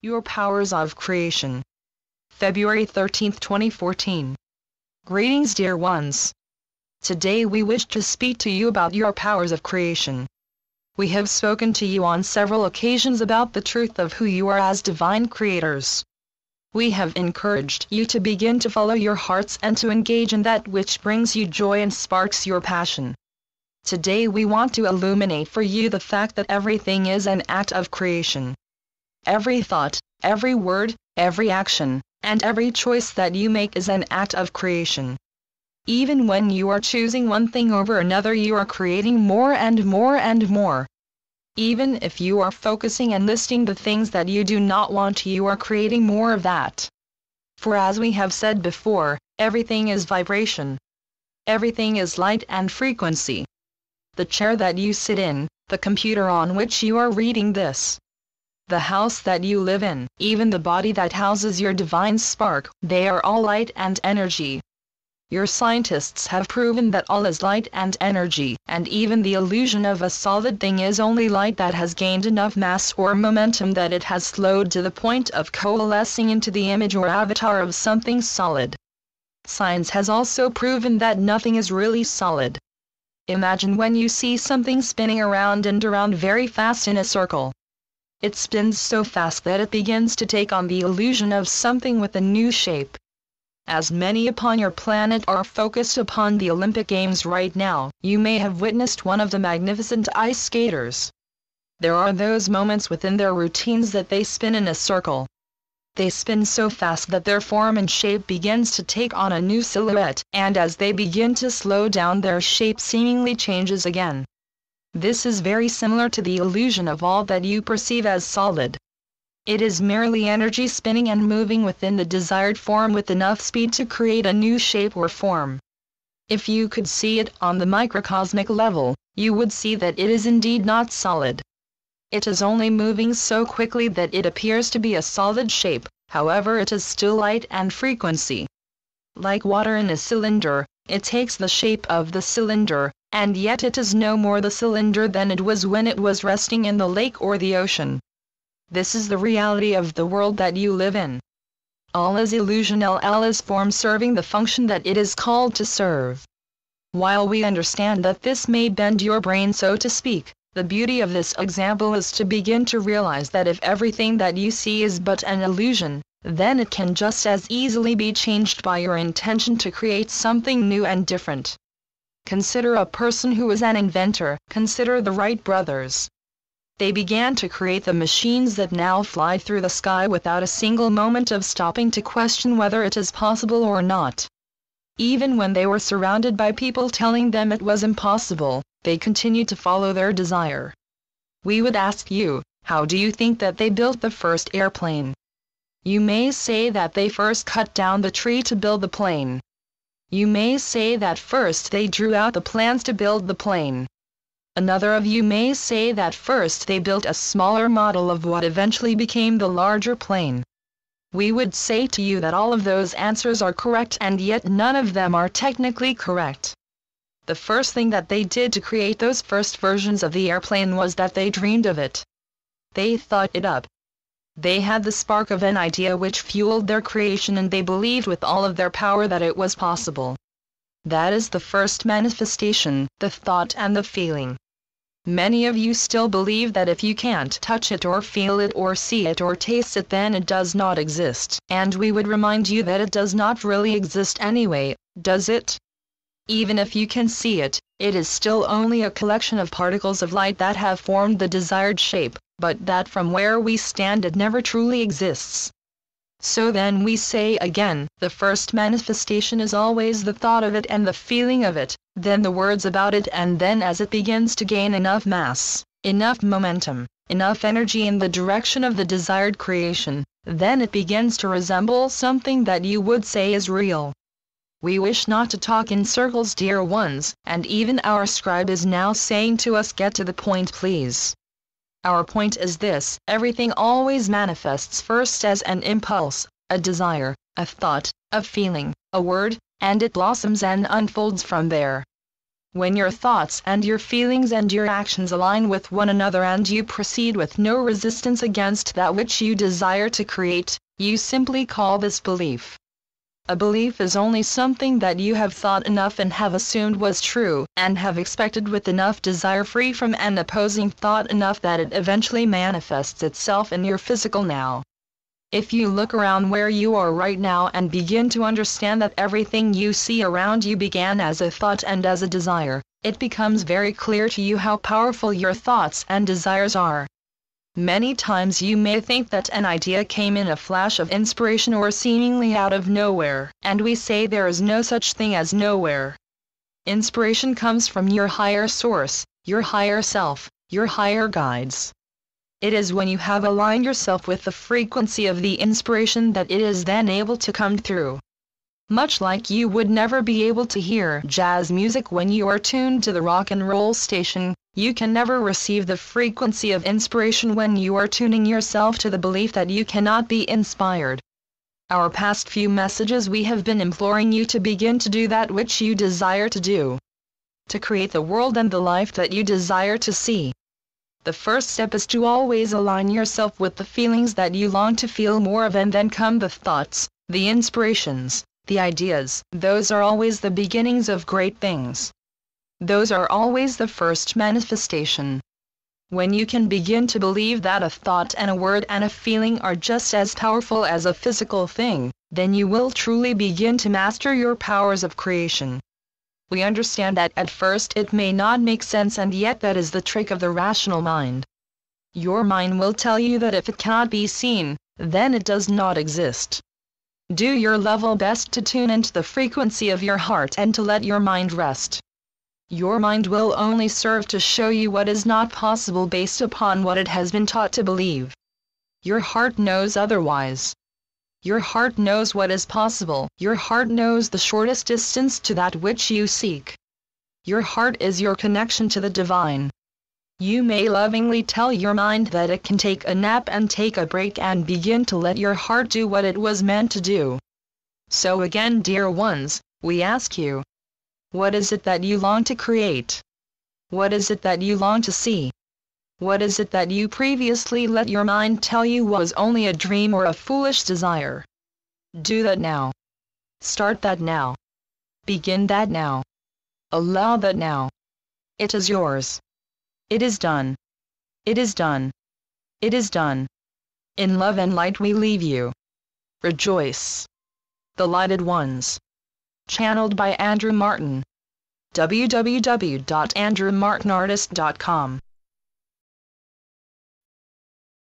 Your powers of creation. February 13, 2014. Greetings, dear ones. Today we wish to speak to you about your powers of creation. We have spoken to you on several occasions about the truth of who you are as divine creators. We have encouraged you to begin to follow your hearts and to engage in that which brings you joy and sparks your passion. Today we want to illuminate for you the fact that everything is an act of creation. Every thought, every word, every action, and every choice that you make is an act of creation. Even when you are choosing one thing over another, you are creating more and more and more. Even if you are focusing and listing the things that you do not want, you are creating more of that. For as we have said before, everything is vibration. Everything is light and frequency. The chair that you sit in, the computer on which you are reading this, the house that you live in, even the body that houses your divine spark, they are all light and energy. Your scientists have proven that all is light and energy, and even the illusion of a solid thing is only light that has gained enough mass or momentum that it has slowed to the point of coalescing into the image or avatar of something solid. Science has also proven that nothing is really solid. Imagine when you see something spinning around and around very fast in a circle. It spins so fast that it begins to take on the illusion of something with a new shape. As many upon your planet are focused upon the Olympic Games right now, you may have witnessed one of the magnificent ice skaters. There are those moments within their routines that they spin in a circle. They spin so fast that their form and shape begins to take on a new silhouette, and as they begin to slow down, their shape seemingly changes again. This is very similar to the illusion of all that you perceive as solid. It is merely energy spinning and moving within the desired form with enough speed to create a new shape or form. If you could see it on the microcosmic level, you would see that it is indeed not solid. It is only moving so quickly that it appears to be a solid shape, however it is still light and frequency. Like water in a cylinder, it takes the shape of the cylinder, and yet it is no more the cylinder than it was when it was resting in the lake or the ocean. This is the reality of the world that you live in. All is illusion, all is form serving the function that it is called to serve. While we understand that this may bend your brain, so to speak, the beauty of this example is to begin to realize that if everything that you see is but an illusion, then it can just as easily be changed by your intention to create something new and different. Consider a person who is an inventor. Consider the Wright brothers. They began to create the machines that now fly through the sky without a single moment of stopping to question whether it is possible or not. Even when they were surrounded by people telling them it was impossible, they continued to follow their desire. We would ask you, how do you think that they built the first airplane? You may say that they first cut down the tree to build the plane. You may say that first they drew out the plans to build the plane. Another of you may say that first they built a smaller model of what eventually became the larger plane. We would say to you that all of those answers are correct, and yet none of them are technically correct. The first thing that they did to create those first versions of the airplane was that they dreamed of it. They thought it up. They had the spark of an idea which fueled their creation, and they believed with all of their power that it was possible. That is the first manifestation, the thought and the feeling. Many of you still believe that if you can't touch it or feel it or see it or taste it, then it does not exist, and we would remind you that it does not really exist anyway, does it? Even if you can see it, it is still only a collection of particles of light that have formed the desired shape, but that from where we stand it never truly exists. So then we say again, the first manifestation is always the thought of it and the feeling of it, then the words about it, and then as it begins to gain enough mass, enough momentum, enough energy in the direction of the desired creation, then it begins to resemble something that you would say is real. We wish not to talk in circles, dear ones, and even our scribe is now saying to us, get to the point, please. Our point is this: everything always manifests first as an impulse, a desire, a thought, a feeling, a word, and it blossoms and unfolds from there. When your thoughts and your feelings and your actions align with one another and you proceed with no resistance against that which you desire to create, you simply call this belief. A belief is only something that you have thought enough and have assumed was true, and have expected with enough desire free from an opposing thought enough that it eventually manifests itself in your physical now. If you look around where you are right now and begin to understand that everything you see around you began as a thought and as a desire, it becomes very clear to you how powerful your thoughts and desires are. Many times you may think that an idea came in a flash of inspiration or seemingly out of nowhere, and we say there is no such thing as nowhere. Inspiration comes from your higher source, your higher self, your higher guides. It is when you have aligned yourself with the frequency of the inspiration that it is then able to come through. Much like you would never be able to hear jazz music when you are tuned to the rock and roll station, you can never receive the frequency of inspiration when you are tuning yourself to the belief that you cannot be inspired. Our past few messages we have been imploring you to begin to do that which you desire to do. To create the world and the life that you desire to see. The first step is to always align yourself with the feelings that you long to feel more of, and then come the thoughts, the inspirations, the ideas. Those are always the beginnings of great things. Those are always the first manifestation. When you can begin to believe that a thought and a word and a feeling are just as powerful as a physical thing, then you will truly begin to master your powers of creation. We understand that at first it may not make sense, and yet that is the trick of the rational mind. Your mind will tell you that if it cannot be seen, then it does not exist. Do your level best to tune into the frequency of your heart and to let your mind rest. Your mind will only serve to show you what is not possible based upon what it has been taught to believe. Your heart knows otherwise. Your heart knows what is possible. Your heart knows the shortest distance to that which you seek. Your heart is your connection to the divine. You may lovingly tell your mind that it can take a nap and take a break and begin to let your heart do what it was meant to do. So again, dear ones, we ask you, what is it that you long to create? What is it that you long to see? What is it that you previously let your mind tell you was only a dream or a foolish desire? Do that now. Start that now. Begin that now. Allow that now. It is yours. It is done. It is done. It is done. In love and light we leave you. Rejoice. The Lighted Ones. Channeled by Andrew Martin. www.andrewmartinartist.com